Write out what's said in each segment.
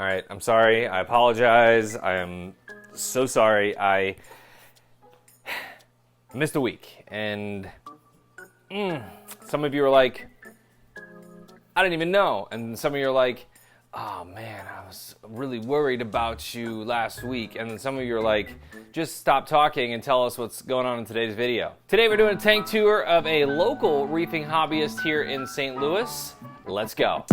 All right, I'm sorry. I apologize. I am so sorry. I missed a week, and some of you are like, I didn't even know. And some of you are like, oh man, I was really worried about you last week. And then some of you are like, just stop talking and tell us what's going on in today's video. Today we're doing a tank tour of a local reefing hobbyist here in St. Louis. Let's go.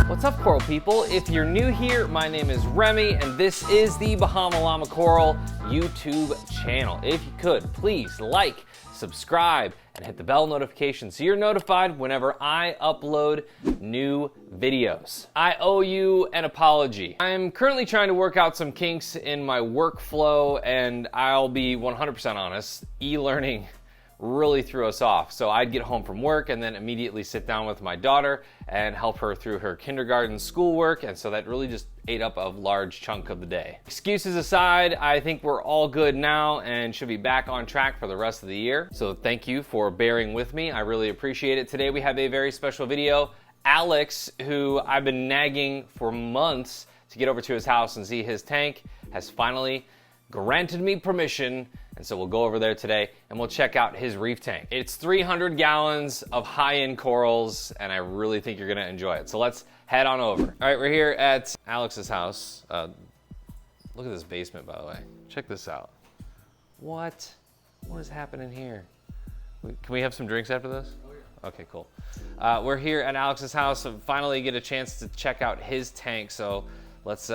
What's up, coral people? If you're new here, my name is Remy, and this is the Bahama Llama Coral YouTube channel. If you could, please like, subscribe, and hit the bell notification so you're notified whenever I upload new videos. I owe you an apology. I'm currently trying to work out some kinks in my workflow, and I'll be 100% honest, e-learning really threw us off. So I'd get home from work and then immediately sit down with my daughter and help her through her kindergarten schoolwork, and so that really just ate up a large chunk of the day. Excuses aside, I think we're all good now and should be back on track for the rest of the year. So thank you for bearing with me. I really appreciate it. Today we have a very special video. Alex, who I've been nagging for months to get over to his house and see his tank, has finally granted me permission, and so we'll go over there today and we'll check out his reef tank. It's 300 gallons of high-end corals, and I really think you're gonna enjoy it. So let's head on over. All right, we're here at Alex's house. Look at this basement, by the way. Check this out. What is happening here? Can we have some drinks after this? Oh, yeah. Okay, cool. We're here at Alex's house, so finally get a chance to check out his tank. So let's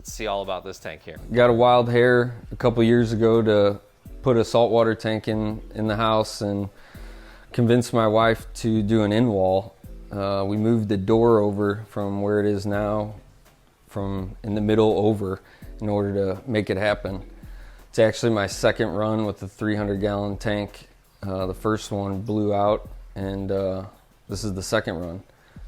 see all about this tank here. Got a wild hair a couple years ago to put a saltwater tank in the house, and convinced my wife to do an in-wall. We moved the door over from where it is now, from in the middle over, in order to make it happen. It's actually my second run with the 300-gallon tank. The first one blew out, and this is the second run.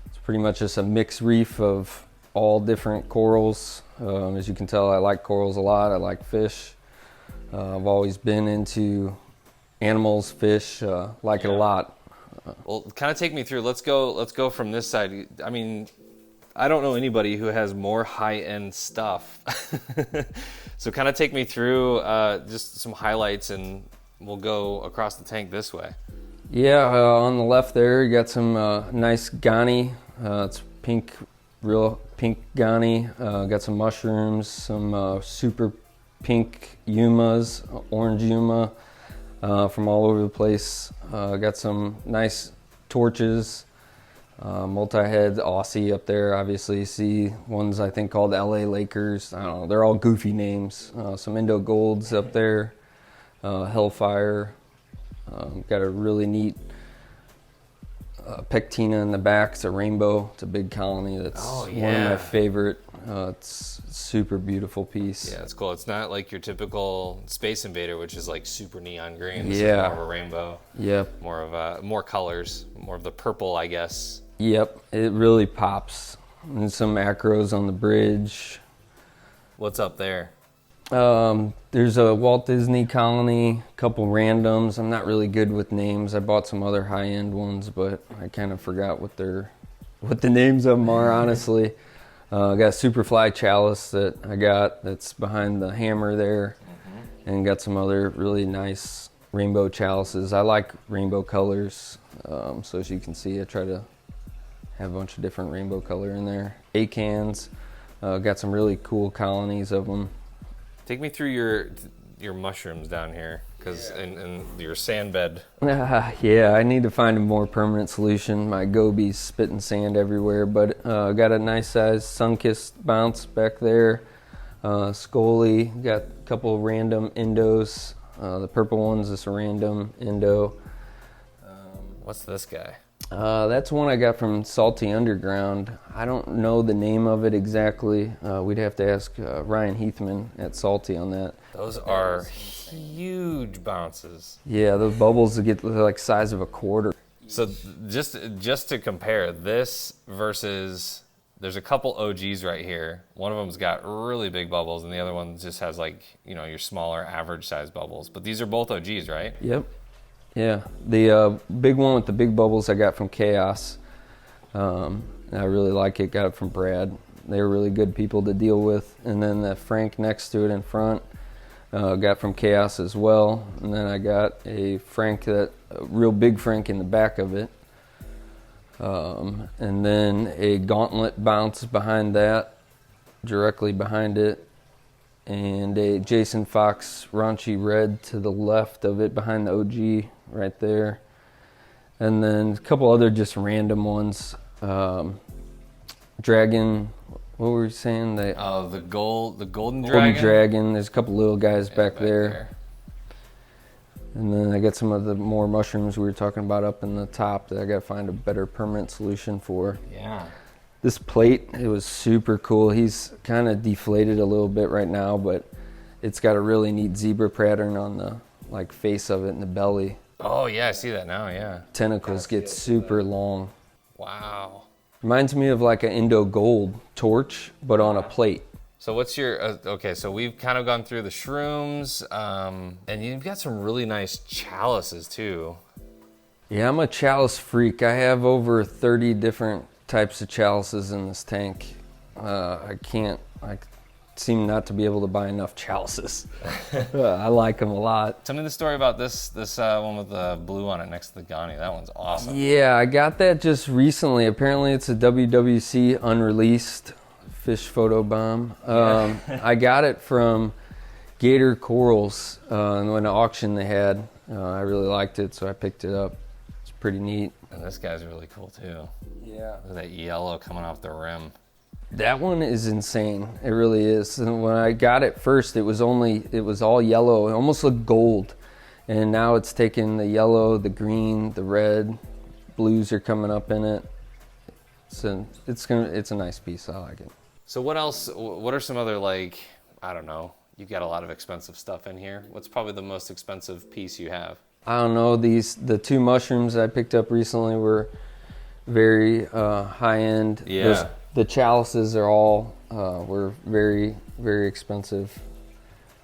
It's pretty much just a mixed reef of all different corals. As you can tell, I like corals a lot. I like fish. I've always been into animals, fish, like it a lot. Well, kind of take me through. Let's go from this side. I mean, I don't know anybody who has more high-end stuff. So kind of take me through just some highlights, and we'll go across the tank this way. Yeah, on the left there, you got some nice Ghani. It's pink, real pink Ghani. Got some mushrooms, some super pink Yumas, orange Yuma from all over the place. Got some nice torches, multi-head Aussie up there. Obviously you see ones I think called LA Lakers. I don't know, they're all goofy names. Some Indo Golds up there, Hellfire. Got a really neat Pectina in the back. It's a rainbow. It's a big colony. That's one of my favorite. It's a super beautiful piece. Yeah, it's cool. It's not like your typical Space Invader, which is like super neon green. This yeah, is more of a rainbow. Yep. More of more colors, more of the purple, I guess. Yep, it really pops. And some acros on the bridge. What's up there? There's a Walt Disney colony, a couple randoms. I'm not really good with names. I bought some other high-end ones, but I kind of forgot what the names of them are, honestly. Got a Superfly chalice that I got that's behind the hammer there, and got some other really nice rainbow chalices. I like rainbow colors, so as you can see, I try to have a bunch of different rainbow color in there. Acans, got some really cool colonies of them. Take me through your mushrooms down here, because and your sand bed. Yeah, I need to find a more permanent solution. My gobies spitting sand everywhere, but got a nice size sun-kissed bounce back there. Scully, got a couple random Indos. The purple one's this random Indo. What's this guy? That's one I got from Salty Underground. I don't know the name of it exactly. We'd have to ask Ryan Heathman at Salty on that. Those are huge bounces. Yeah, those bubbles get like size of a quarter. So just to compare this versus, there's a couple OGs right here. One of them's got really big bubbles, and the other one just has like, you know, your smaller average size bubbles. But these are both OGs, right? Yep. Yeah, the big one with the big bubbles I got from Chaos. I really like it. Got it from Brad. They were really good people to deal with. And then the Frank next to it in front, got from Chaos as well. And then I got a real big Frank in the back of it. And then a gauntlet bounce behind that, directly behind it. And a Jason Fox raunchy red to the left of it behind the OG right there. And then a couple other just random ones. Dragon, what were we saying? The golden Golden dragon. Dragon. There's a couple little guys back there. And then I got some of the more mushrooms we were talking about up in the top that I got to find a better permanent solution for. Yeah. This plate, it was super cool. He's kind of deflated a little bit right now, but it's got a really neat zebra pattern on the face of it and the belly. Oh yeah, I see that now. Yeah. Tentacles get super long. Wow. Reminds me of like an Indo Gold torch, but on a plate. So what's your, okay, so we've kind of gone through the shrooms, and you've got some really nice chalices too. Yeah, I'm a chalice freak. I have over 30 different types of chalices in this tank. I seem not to be able to buy enough chalices. I like them a lot. Tell me the story about this one with the blue on it next to the Ghani. That one's awesome. Yeah, I got that just recently. Apparently it's a WWC unreleased fish photo bomb. I got it from Gator Corals in an auction they had. I really liked it, so I picked it up. It's pretty neat. And this guy's really cool too. Yeah. Look at that yellow coming off the rim. That one is insane. It really is. And when I got it first, it was all yellow. It almost looked gold. And now it's taken the yellow, the green, the red, blues are coming up in it. So it's a nice piece. I like it. So what else? What are some other, I don't know, you've got a lot of expensive stuff in here. What's probably the most expensive piece you have? I don't know. The two mushrooms I picked up recently were very high end. Yeah. The chalices are all were very, very expensive.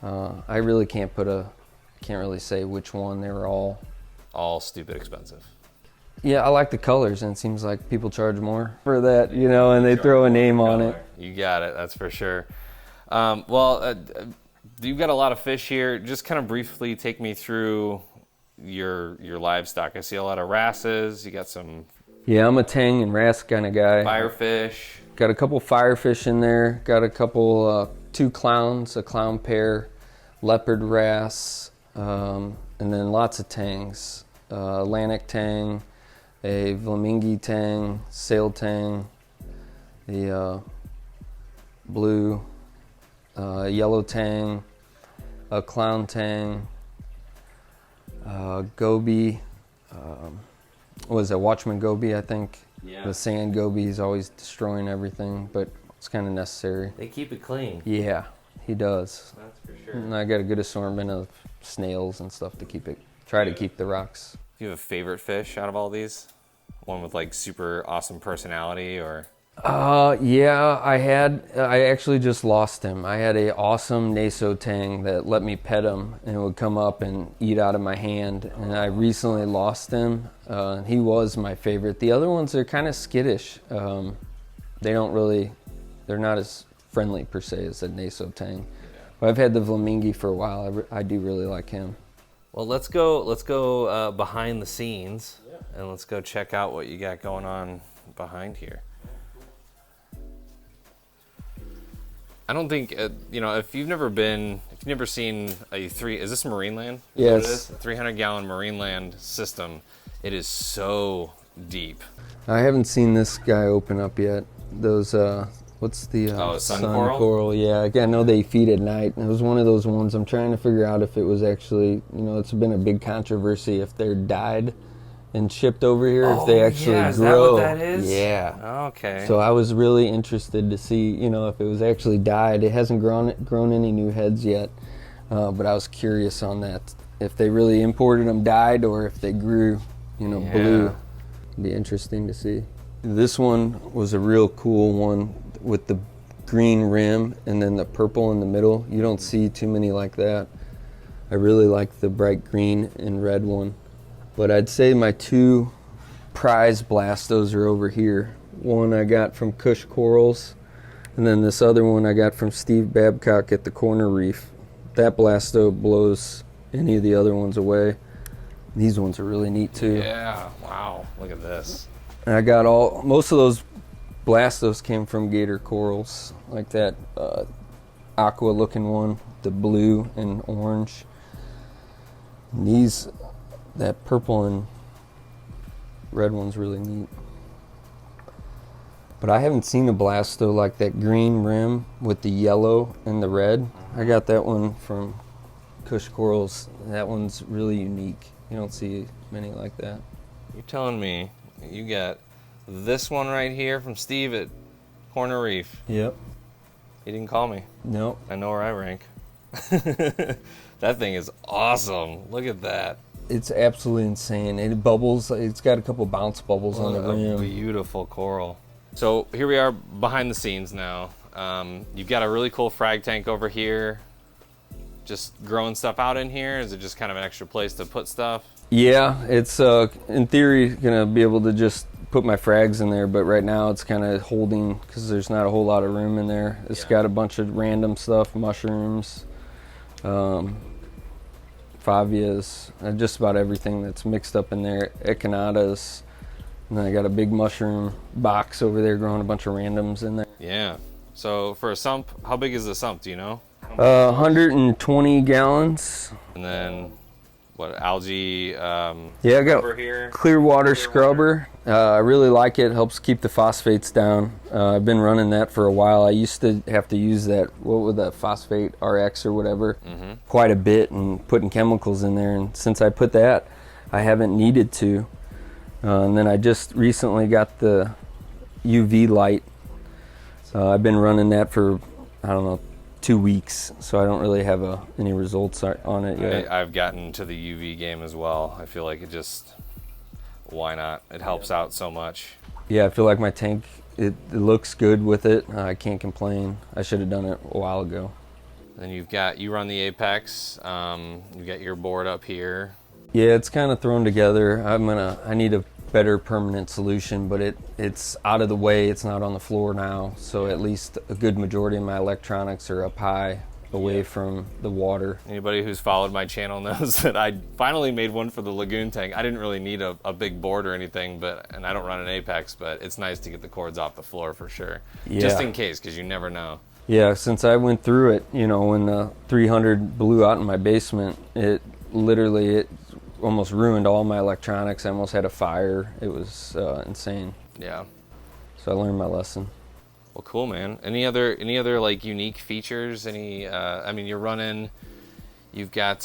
I really can't really say which one. They were all stupid expensive. Yeah, I like the colors, and it seems like people charge more for that, and they throw a name on it. You got it, that's for sure. You've got a lot of fish here. Just kind of briefly take me through your livestock. I see a lot of wrasses. You got some. Yeah, I'm a tang and wrasse kind of guy. Firefish. Got a couple firefish in there. Got a couple, two clowns, a clown pair, leopard wrasse, and then lots of tangs. Atlantic tang, a Flamingi tang, sail tang, the blue, yellow tang, a clown tang, goby, what was that, Watchman goby, I think. Yeah. The sand goby is always destroying everything, but it's kind of necessary. They keep it clean. Yeah, he does. That's for sure. And I got a good assortment of snails and stuff to keep the rocks. Do you have a favorite fish out of all these? One with super awesome personality or? Yeah, I actually just lost him. I had a awesome Naso tang that let me pet him and would come up and eat out of my hand. And I recently lost him. He was my favorite. The other ones are kind of skittish. They're not as friendly per se as the Naso tang. But I've had the Flamingi for a while. I do really like him. Well, let's go behind the scenes, and let's go check out what you got going on behind here. I don't think, if you've never seen is this Marineland? Yes. It is? A 300-gallon Marineland system. It is so deep. I haven't seen this guy open up yet. Those, what's the sun coral? Yeah, I know they feed at night. It was one of those ones I'm trying to figure out if it was actually, it's been a big controversy if they're dyed and shipped over here, if they actually grow. Is that what that is? Yeah. Okay. So I was really interested to see, if it was actually dyed. It hasn't grown any new heads yet, but I was curious on that. If they really imported them dyed or if they grew, blue. It'd be interesting to see. This one was a real cool one with the green rim and then the purple in the middle. You don't see too many like that. I really like the bright green and red one. But I'd say my two prize blastos are over here. One I got from Cush Corals, and then this other one I got from Steve Babcock at the Corner Reef. That blasto blows any of the other ones away. These ones are really neat too. Yeah, wow, look at this. And I got most of those blastos came from gator corals, like that aqua looking one, the blue and orange. And these, that purple and red one's really neat. But I haven't seen a blasto like that green rim with the yellow and the red. I got that one from Cush Corals. That one's really unique. You don't see many like that. You're telling me you got this one right here from Steve at Corner Reef. Yep. He didn't call me. Nope. I know where I rank. That thing is awesome. Look at that. It's absolutely insane. It bubbles. It's got a couple bounce bubbles on the rim. Beautiful coral. So here we are behind the scenes now. You've got a really cool frag tank over here. Just growing stuff out in here? Is it just kind of an extra place to put stuff? Yeah, it's in theory gonna be able to just put my frags in there, but right now it's kind of holding because there's not a whole lot of room in there. It's got a bunch of random stuff, mushrooms, favias, just about everything that's mixed up in there. Echinatas, and then I got a big mushroom box over there growing a bunch of randoms in there. Yeah. So for a sump, how big is the sump? Do you know? 120 gallons. And then what, algae? Yeah, I got here. clear water scrubber. I really like it. Helps keep the phosphates down. I've been running that for a while. I used to have to use that, what was that, phosphate RX or whatever, quite a bit, and putting chemicals in there. And since I put that, I haven't needed to. And then I just recently got the UV light. I've been running that for, I don't know, 2 weeks, so I don't really have any results on it yet. I've gotten to the UV game as well. I feel like why not? It helps out so much. Yeah, I feel like my tank, it looks good with it. I can't complain. I should have done it a while ago. Then you run the Apex. You got your board up here. Yeah, it's kind of thrown together. I need a better permanent solution, but it's out of the way. It's not on the floor now, so at least a good majority of my electronics are up high, away from the water. Anybody who's followed my channel knows that I finally made one for the lagoon tank. I didn't really need a big board or anything, and I don't run an Apex, but it's nice to get the cords off the floor for sure. Yeah. Just in case, because you never know. Yeah, since I went through it, when the 300 blew out in my basement, it almost ruined all my electronics. I almost had a fire. It was insane. Yeah. So I learned my lesson. Well, cool, man. Any other like unique features? You're running. You've got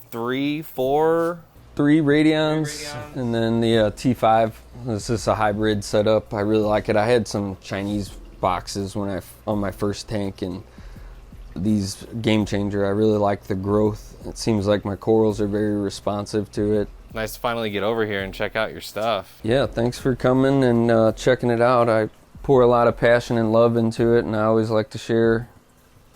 three Radions, and then the T5. This is a hybrid setup. I really like it. I had some Chinese boxes on my first tank, and these game changer. I really like the growth. It seems like my corals are very responsive to it. Nice to finally get over here and check out your stuff. Yeah, thanks for coming and checking it out. I pour a lot of passion and love into it, and I always like to share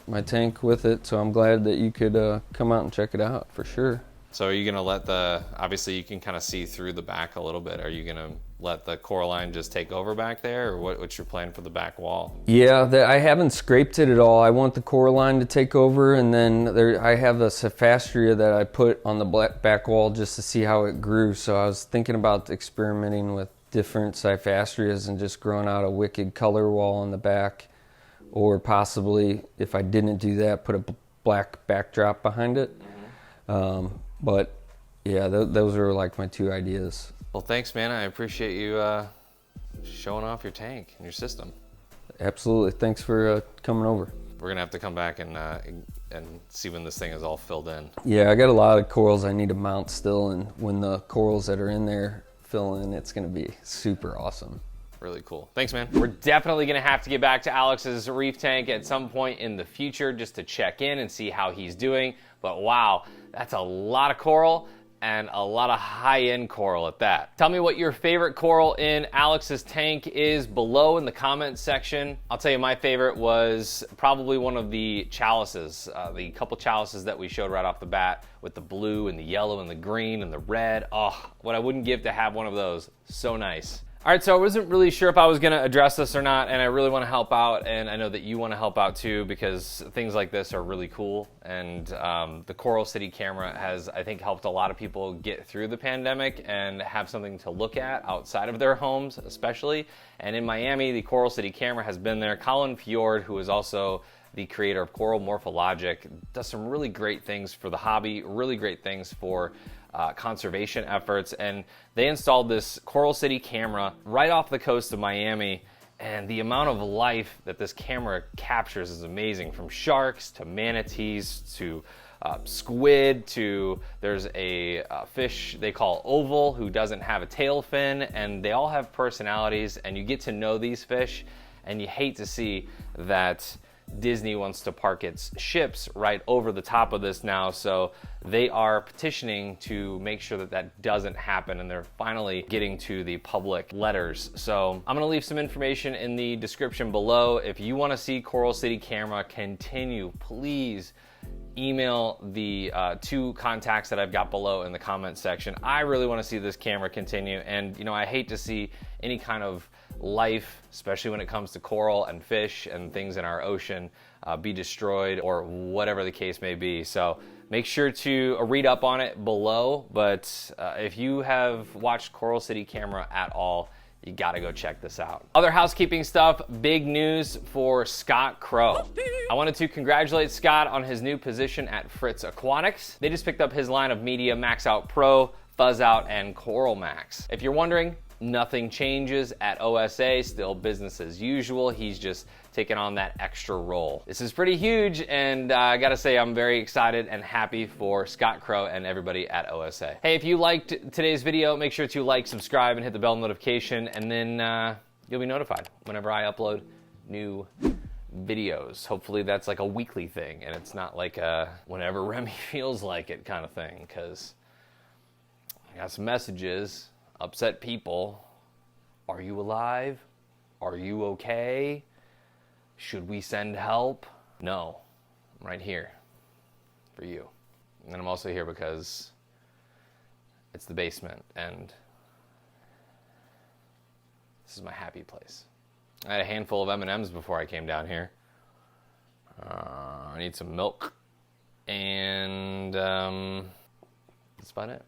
my tank with it, so I'm glad that you could come out and check it out for sure. So are you going to obviously you can kind of see through the back a little bit. Are you going to let the coraline just take over back there, or what's your plan for the back wall? Yeah, I haven't scraped it at all. I want the coraline to take over, and then I have a cephastria that I put on the back wall just to see how it grew. So I was thinking about experimenting with different cyphastrias and just growing out a wicked color wall on the back, or possibly, if I didn't do that, put a black backdrop behind it. But yeah, those are like my two ideas. Well, thanks, man. I appreciate you showing off your tank and your system. Absolutely. Thanks for coming over. We're gonna have to come back and see when this thing is all filled in. Yeah, I got a lot of corals I need to mount still, and when the corals that are in there fill in, it's gonna be super awesome. Really cool. Thanks, man. We're definitely gonna have to get back to Alex's reef tank at some point in the future just to check in and see how he's doing. But wow, that's a lot of coral. and a lot of high-end coral at that. Tell me what your favorite coral in Alex's tank is below in the comments section. I'll tell you, my favorite was probably one of the chalices, the couple chalices that we showed right off the bat with the blue and the yellow and the green and the red. Oh, what I wouldn't give to have one of those. So nice. All right, so I wasn't really sure if I was gonna address this or not, and I really wanna help out, and I know that you wanna help out too, because things like this are really cool, and the Coral City camera has, I think, helped a lot of people get through the pandemic and have something to look at outside of their homes, especially. And in Miami, the Coral City camera has been there. Colin Fjord, who is also the creator of Coral Morphologic, does some really great things for the hobby, really great things for conservation efforts, and they installed this Coral City camera right off the coast of Miami, and the amount of life that this camera captures is amazing, from sharks to manatees to squid to there's a fish they call oval who doesn't have a tail fin, and they all have personalities, and you get to know these fish, and you hate to see that Disney wants to park its ships right over the top of this now, so they are petitioning to make sure that that doesn't happen, and they're finally getting to the public letters. So I'm gonna leave some information in the description below. If you wanna see Coral City camera continue, please email the two contacts that I've got below in the comment section. I really wanna see this camera continue, and you know, I hate to see any kind of life, especially when it comes to coral and fish and things in our ocean, be destroyed or whatever the case may be. So make sure to read up on it below, but if you have watched Coral City camera at all, you gotta go check this out. Other housekeeping stuff, big news for Scott Crow. I wanted to congratulate Scott on his new position at Fritz Aquatics. They just picked up his line of media, Max Out Pro, Fuzz Out, and Coral Max. If you're wondering, nothing changes at OSA, still business as usual. He's just taking on that extra role. This is pretty huge, and I gotta say I'm very excited and happy for Scott Crow and everybody at OSA. Hey, if you liked today's video, make sure to like, subscribe, and hit the bell notification, and then you'll be notified whenever I upload new videos. Hopefully that's like a weekly thing, and it's not like a whenever Remy feels like it kind of thing, because I got some messages. Upset people. Are you alive? Are you okay? Should we send help? No, I'm right here for you. And I'm also here because it's the basement, and this is my happy place. I had a handful of M&Ms before I came down here. I need some milk, and that's about it.